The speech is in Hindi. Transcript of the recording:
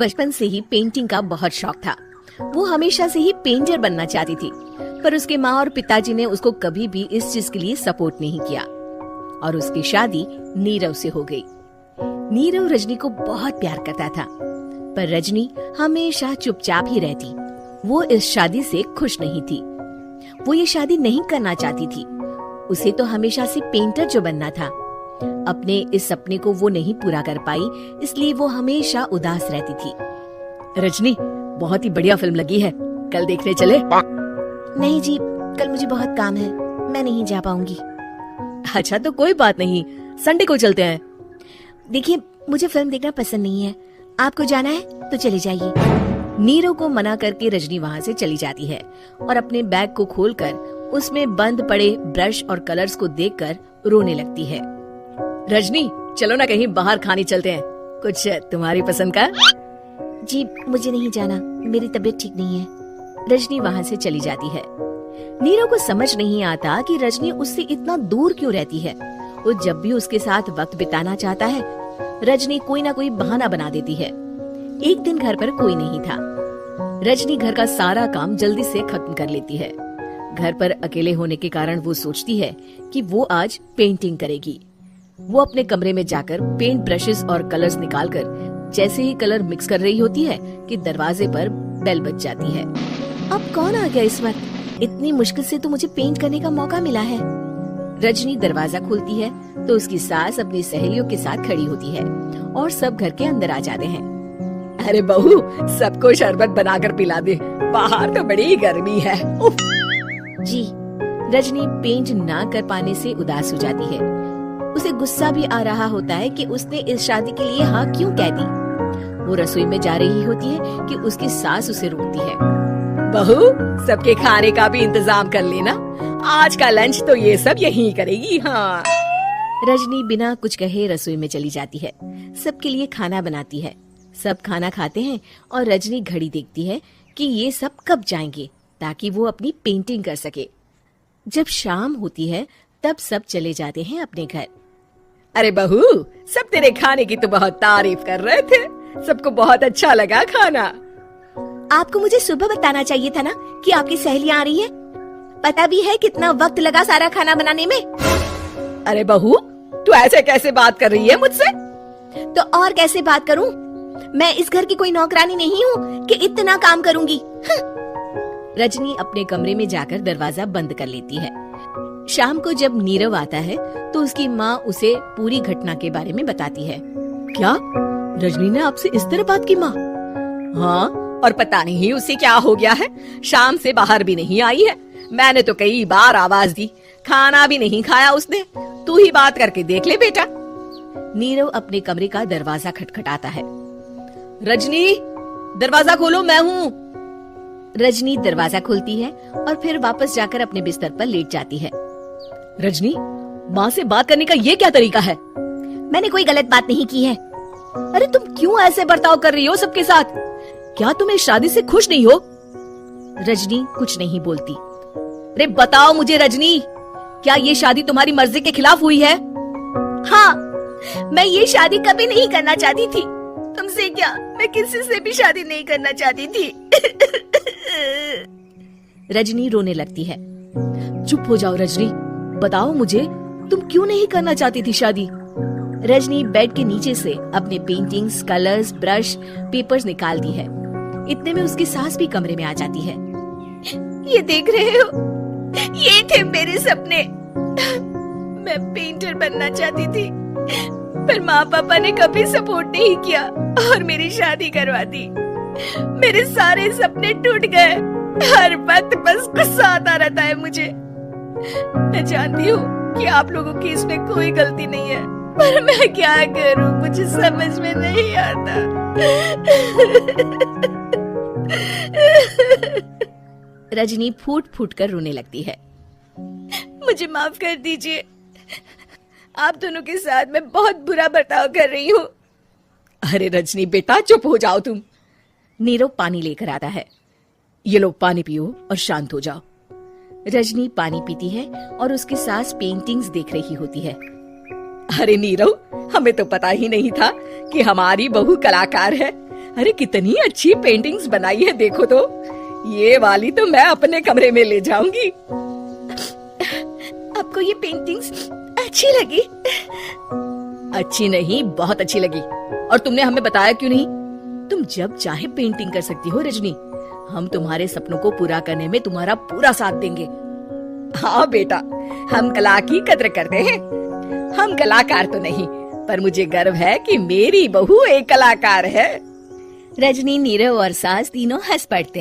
बचपन से ही पेंटिंग का बहुत शौक था। वो हमेशा से ही पेंटर बनना चाहती थी, पर उसके माँ और पिताजी ने उसको कभी भी इस चीज के लिए सपोर्ट नहीं किया और उसकी शादी नीरव से हो गई। नीरव रजनी को बहुत प्यार करता था, पर रजनी हमेशा चुपचाप ही रहती। वो इस शादी से खुश नहीं थी। वो ये शादी नहीं करना चाहती थी। उसे तो हमेशा से पेंटर जो बनना था। अपने इस सपने को वो नहीं पूरा कर पाई, इसलिए वो हमेशा उदास रहती थी। रजनी, बहुत ही बढ़िया फिल्म लगी है, कल देखने चले? नहीं जी, कल मुझे बहुत काम है, मैं नहीं जा पाऊंगी। अच्छा तो कोई बात नहीं, संडे को चलते हैं। देखिए, मुझे फिल्म देखना पसंद नहीं है। आपको जाना है तो चले जाइए। नीरव को मना करके रजनी वहाँ से चली जाती है और अपने बैग को खोलकर उसमें बंद पड़े ब्रश और कलर्स को देखकर रोने लगती है। रजनी, चलो ना कहीं बाहर खाने चलते हैं, कुछ तुम्हारी पसंद का। जी, मुझे नहीं जाना, मेरी तबीयत ठीक नहीं है। रजनी वहाँ से चली जाती है। नीरव को समझ नहीं आता कि रजनी उससे इतना दूर क्यों रहती है। वो जब भी उसके साथ वक्त बिताना चाहता है, रजनी कोई ना कोई बहाना बना देती है। एक दिन घर पर कोई नहीं था। रजनी घर का सारा काम जल्दी से खत्म कर लेती है। घर पर अकेले होने के कारण वो सोचती है कि वो आज पेंटिंग करेगी। वो अपने कमरे में जाकर पेंट ब्रशेस और कलर्स निकालकर जैसे ही कलर मिक्स कर रही होती है कि दरवाजे पर बेल बज जाती है। अब कौन आ गया इस वक्त? इतनी मुश्किल से तो मुझे पेंट करने का मौका मिला है। रजनी दरवाजा खोलती है तो उसकी सास अपनी सहेलियों के साथ खड़ी होती है और सब घर के अंदर आ जाते हैं। अरे बहू, सबको शरबत बनाकर पिला दे, बाहर तो बड़ी गर्मी है। उफ। जी। रजनी पेंट ना कर पाने से उदास हो जाती है। उसे गुस्सा भी आ रहा होता है कि उसने इस शादी के लिए हाँ क्यों कह दी। वो रसोई में जा रही होती है कि उसकी सास उसे रोकती है। बहू, सबके खाने का भी इंतजाम कर लेना, आज का लंच तो ये सब यहीं करेगी। हाँ। रजनी बिना कुछ कहे रसोई में चली जाती है। सबके लिए खाना बनाती है। सब खाना खाते हैं और रजनी घड़ी देखती है कि ये सब कब जाएंगे ताकि वो अपनी पेंटिंग कर सके। जब शाम होती है तब सब चले जाते हैं अपने घर। अरे बहू, सब तेरे खाने की तो बहुत तारीफ कर रहे थे, सबको बहुत अच्छा लगा खाना। आपको मुझे सुबह बताना चाहिए था ना कि आपकी सहेलियां आ रही है। पता भी है कितना वक्त लगा सारा खाना बनाने में। अरे बहू, तू ऐसे कैसे बात कर रही है मुझसे? तो और कैसे बात करूं? मैं इस घर की कोई नौकरानी नहीं हूँ कि इतना काम करूंगी। रजनी अपने कमरे में जाकर दरवाजा बंद कर लेती है। शाम को जब नीरव आता है तो उसकी माँ उसे पूरी घटना के बारे में बताती है। क्या रजनी ने आपसे इस तरह बात की? माँ? हाँ, और पता नहीं उसे क्या हो गया है, शाम से बाहर भी नहीं आई है। मैंने तो कई बार आवाज दी, खाना भी नहीं खाया उसने। तू ही बात करके देख ले बेटा। नीरव अपने कमरे का दरवाजा खटखटाता है। रजनी, दरवाजा खोलो, मैं हूँ। रजनी दरवाजा खोलती है और फिर वापस जाकर अपने बिस्तर पर लेट जाती है। रजनी, माँ से बात करने का ये क्या तरीका है? मैंने कोई गलत बात नहीं की है। अरे तुम क्यों ऐसे बर्ताव कर रही हो सबके साथ? क्या तुम इस शादी से खुश नहीं हो? रजनी कुछ नहीं बोलती। अरे बताओ मुझे रजनी, क्या ये शादी तुम्हारी मर्जी के खिलाफ हुई है? हाँ, मैं ये शादी कभी नहीं करना चाहती थी। तुमसे क्या, मैं किसी से भी शादी नहीं करना चाहती थी। रजनी रोने लगती है। चुप हो जाओ रजनी, बताओ मुझे, तुम क्यों नहीं करना चाहती थी शादी? रजनी बेड के नीचे से अपने पेंटिंग्स, कलर्स, ब्रश, पेपर्स निकालती है। इतने में उसकी सास भी कमरे में आ जाती है। ये देख रहे हो, ये थे मेरे सपने। मैं पेंटर बनना चाहती थी, पर माँ पापा ने कभी सपोर्ट नहीं किया और मेरी शादी करवा दी। मेरे सारे सपने टूट गए। हर वक्त बस गुस्सा आता रहता है मुझे। मैं जानती हूँ कि आप लोगों की इसमें कोई गलती नहीं है, पर मैं क्या करूँ, मुझे समझ में नहीं आता। रजनी फूट फूट कर रोने लगती है। मुझे माफ कर दीजिए, आप दोनों के साथ मैं बहुत बुरा बर्ताव कर रही हूँ। अरे रजनी बेटा, चुप हो जाओ तुम। नीरव पानी लेकर आता है। ये लो पानी पियो और शांत हो जाओ। रजनी पानी पीती है और उसकी सास पेंटिंग्स देख रही होती है। अरे नीरव, हमें तो पता ही नहीं था कि हमारी बहू कलाकार है। अरे कितनी अच्छी पेंटिंग्स बनाई है, देखो तो। ये वाली तो मैं अपने कमरे में ले जाऊंगी। आपको ये पेंटिंग्स अच्छी लगी? अच्छी नहीं, बहुत अच्छी लगी। और तुमने हमें बताया क्यों नहीं? तुम जब चाहे पेंटिंग कर सकती हो रजनी। हम तुम्हारे सपनों को पूरा करने में तुम्हारा पूरा साथ देंगे। हाँ बेटा, हम कला की कद्र करते हैं। हम कलाकार तो नहीं, पर मुझे गर्व है कि मेरी बहू एक कलाकार है। रजनी, नीरव और सास तीनों हंस पड़ते हैं।